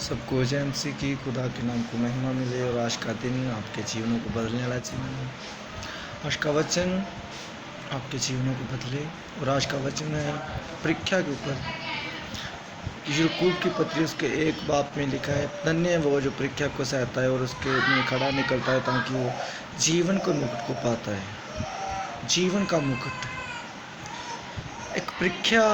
सबको जय मसीह की खुदा के नाम को महिमा मिले और आज का दिन आपके जीवनों को बदलने वाला जीवन है। आज का वचन आपके जीवनों को बदले और आज का वचन है परीक्षा के ऊपर। याकूब की पत्री उसके एक बाप में लिखा है, धन्य है वो जो परीक्षा को सहता है और उसके में खड़ा निकलता है ताकि वो जीवन को मुकुट को पाता है। जीवन का मुकुट, एक परीक्षा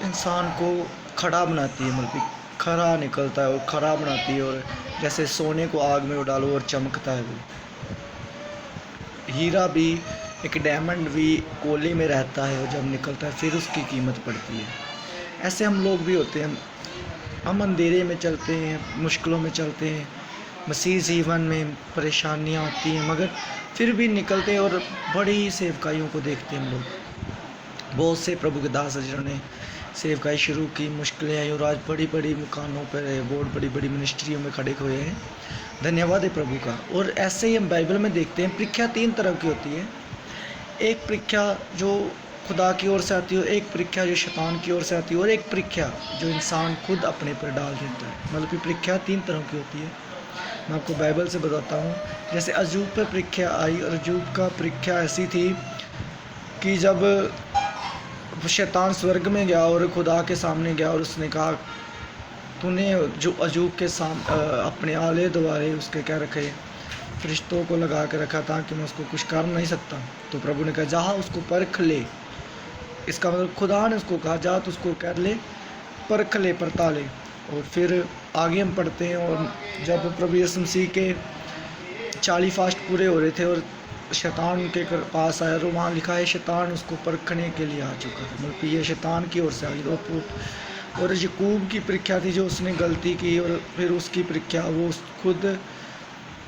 इंसान को खड़ा बनाती है, मतलब खरा निकलता है और खरा बनाती है। और जैसे सोने को आग में डालो और चमकता है वो। हीरा भी, एक डायमंड भी कोयले में रहता है और जब निकलता है फिर उसकी कीमत पड़ती है। ऐसे हम लोग भी होते हैं, हम अंधेरे में चलते हैं, मुश्किलों में चलते हैं, मसीह जीवन में परेशानियां आती हैं, मगर फिर भी निकलते हैं और बड़ी सेवकाइयों को देखते हैं हम लोग। बहुत से प्रभु के दास जिन्होंने सेवकाई शुरू की, मुश्किलें आई और आज बड़ी बड़ी मुकामों पर बहुत बड़ी बड़ी मिनिस्ट्रियों में खड़े हुए हैं। धन्यवाद है प्रभु का। और ऐसे ही हम बाइबल में देखते हैं, परीक्षा 3 तरह की होती है। एक परीक्षा जो खुदा की ओर से आती है, एक परीक्षा जो शैतान की ओर से आती है, और एक परीक्षा जो इंसान खुद अपने पर डाल देता है। मतलब कि परीक्षा 3 तरह की होती है। मैं आपको बाइबल से बताता हूँ। जैसे अजूब पर परीक्षा आई, और अजूब का परीक्षा ऐसी थी कि जब शैतान स्वर्ग में गया और खुदा के सामने गया और उसने कहा, तूने जो अजूब के अपने आले द्वारे उसके क्या रखे, फरिश्तों को लगा के रखा था कि मैं उसको कुछ कर नहीं सकता। तो प्रभु ने कहा, जा उसको परख ले। इसका मतलब खुदा ने उसको कहा, जा तो उसको कर ले, परख ले, परता ले। और फिर आगे हम पढ़ते हैं, और जब प्रभु यीशु मसीह के 40 फास्ट पूरे हो रहे थे और शैतान के पास आया, तो वहाँ लिखा है शैतान उसको परखने के लिए आ चुका था। मतलब कि ये शैतान की ओर से आ गई। और याकूब की परीक्षा थी जो उसने गलती की, और फिर उसकी परीक्षा वो खुद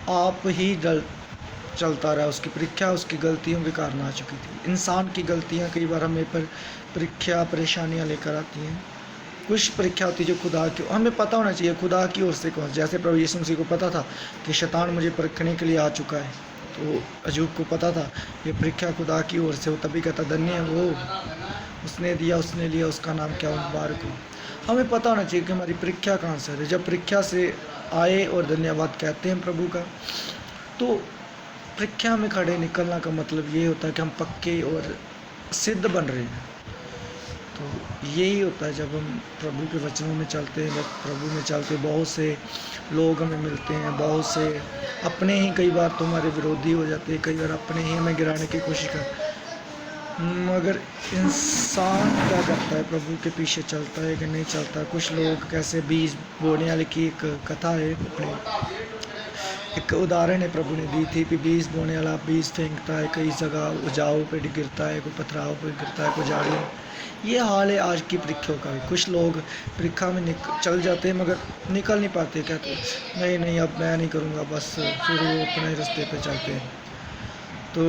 आप ही चलता रहा। उसकी परीक्षा उसकी गलतियों के कारण आ चुकी थी। इंसान की गलतियाँ कई बार हमें पर परीक्षा परेशानियाँ लेकर आती हैं। कुछ परीक्षा होती है जो खुदा की, हमें पता होना चाहिए खुदा की ओर से कौन। जैसे प्रभु यीशु मसीह को पता था कि शैतान मुझे परखने के लिए आ चुका है, तो अजूब को पता था ये परीक्षा खुदा की ओर से हो, तभी कहता धन्य है वो, उसने दिया, उसने लिया, उसका नाम क्या मुबारक हो। हमें पता होना चाहिए कि हमारी परीक्षा कहाँ से है। जब परीक्षा से आए और धन्यवाद कहते हैं प्रभु का, तो परीक्षा में खड़े निकलना का मतलब ये होता है कि हम पक्के और सिद्ध बन रहे हैं। तो यही होता है जब हम प्रभु के वचनों में चलते हैं, जब प्रभु में चलते बहुत से लोग हमें मिलते हैं, बहुत से अपने ही कई बार तो हमारे विरोधी हो जाते हैं, कई बार अपने ही हमें गिराने की कोशिश कर। मगर इंसान क्या करता है, प्रभु के पीछे चलता है कि नहीं चलता। कुछ लोग कैसे बीज बोने वाले की एक कथा है, अपने एक उदाहरण है प्रभु ने दी थी कि बीज बोने वाला बीज फेंकता है, कई जगह उजाऊ पे गिरता है, कोई पथराव पे गिरता है, कोई झाड़ियों। ये हाल है आज की परीक्षाओं का भी। कुछ लोग परीक्षा में चल जाते हैं मगर निकल नहीं पाते, कहते नहीं नहीं अब मैं नहीं करूँगा, बस फिर वो अपने रास्ते पे चलते हैं। तो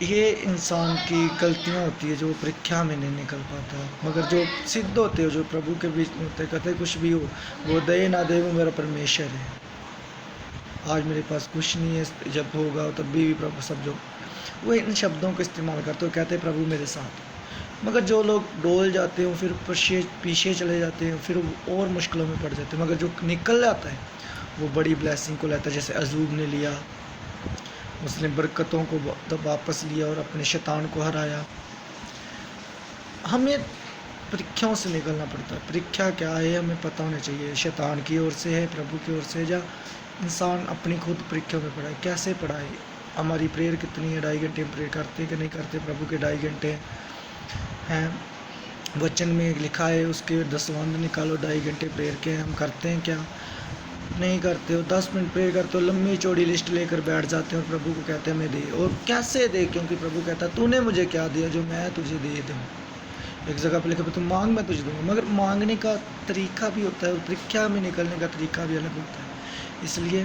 ये इंसान की गलतियाँ होती है जो परीक्षा में नहीं निकल पाता। मगर जो सिद्ध होते हो, जो प्रभु के बीच में होते, कहते कुछ भी हो, वो दे ना दे वो मेरा परमेश्वर है। आज मेरे पास कुछ नहीं है, जब होगा तब भी प्रभु सब, जो वो इन शब्दों का इस्तेमाल करते हो, कहते प्रभु मेरे साथ। मगर जो लोग डोल जाते हैं फिर पीछे चले जाते हैं, फिर और मुश्किलों में पड़ जाते हैं। मगर जो निकल जाता है वो बड़ी ब्लेसिंग को लेता है। जैसे अजूब ने लिया, उसने बरकतों को तो वापस लिया और अपने शैतान को हराया। हमें परीक्षाओं से निकलना पड़ता है। परीक्षा क्या है हमें पता होना चाहिए, शैतान की ओर से है, प्रभु की ओर से, या इंसान अपनी खुद परीक्षा में पढ़ाए। कैसे पढ़ाए, हमारी प्रेयर कितनी है, 2.5 घंटे प्रेयर करते कि नहीं करते। प्रभु के 2.5 घंटे हैं, वचन में लिखा है, उसके दसवंध निकालो, 2.5 घंटे प्रेयर के हम करते हैं क्या, नहीं करते हो। 10 मिनट प्रेयर करते हो, लंबी चौड़ी लिस्ट लेकर बैठ जाते हैं और प्रभु को कहते हैं हमें दे। और कैसे दे, क्योंकि प्रभु कहता है तूने मुझे क्या दिया जो मैं तुझे दे दूँ। एक जगह पर लिखा तुम मांग मैं तुझे दूँगा। मगर मांगने का तरीका भी होता है और परीक्षा में निकलने का तरीका भी अलग होता है। इसलिए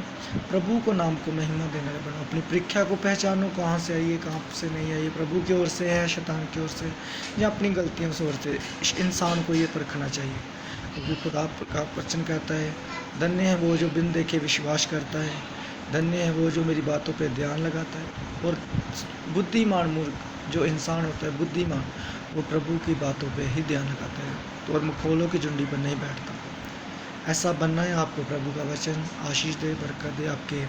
प्रभु को नाम को महिमा देने बनो। अपनी परीक्षा को पहचानो, कहाँ से आई है, कहाँ से नहीं आई है, प्रभु की ओर से है, शैतान की ओर से, या अपनी गलतियों से ओर से। इंसान को ये परखना चाहिए, क्योंकि खुदा का वचन कहता है धन्य है वो जो बिन देखे विश्वास करता है, धन्य है वो जो मेरी बातों पे ध्यान लगाता है। और बुद्धिमान मूर्ख जो इंसान होता है, बुद्धिमान, वो प्रभु की बातों पे ही ध्यान लगाता है, तो और मुखोलों की झुंडी पर नहीं बैठता। ऐसा बनना है आपको। प्रभु का वचन आशीष दे, बरकत दे, आपके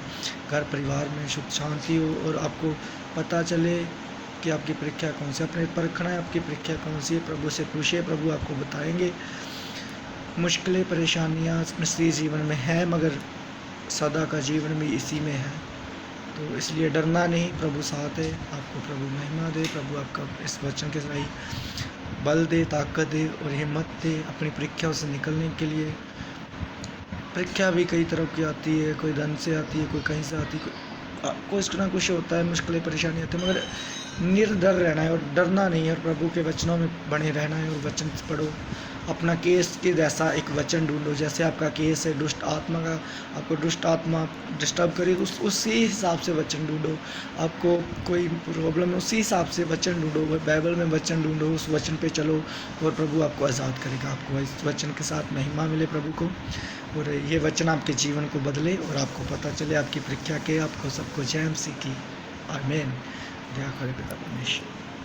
घर परिवार में सुख शांति हो और आपको पता चले कि आपकी परीक्षा कौन सी, अपने परखना है आपकी परीक्षा कौन सी है। प्रभु से पूछिए, प्रभु आपको बताएंगे। मुश्किलें परेशानियाँ मसीह जीवन में है, मगर सदा का जीवन भी इसी में है, तो इसलिए डरना नहीं, प्रभु साथ है। आपको प्रभु महिमा दे, प्रभु आपका इस वचन के सही बल दे, ताकत दे और हिम्मत दे अपनी परीक्षाओं से निकलने के लिए। परीक्षा भी कई तरह की आती है, कोई धन से आती है, कोई कहीं से आती है, कुछ ना कुछ होता है, मुश्किलें परेशानी आती है, मगर निर्डर रहना है और डरना नहीं है और प्रभु के वचनों में बने रहना है और वचन पढ़ो। अपना केस के जैसा एक वचन ढूंढो, जैसे आपका केस है दुष्ट आत्मा का, आपको दुष्ट आत्मा डिस्टर्ब करे, उसी हिसाब से वचन ढूंढो। आपको कोई प्रॉब्लम है, उसी हिसाब से वचन ढूंढो, बाइबल में वचन ढूंढो, उस वचन पे चलो और प्रभु आपको आज़ाद करेगा। आपको इस वचन के साथ महिमा मिले प्रभु को, और ये वचन आपके जीवन को बदले और आपको पता चले आपकी परीक्षा के, आपको सबको जय मसीह की। आमीन। दया करे पिता परमेश्वर।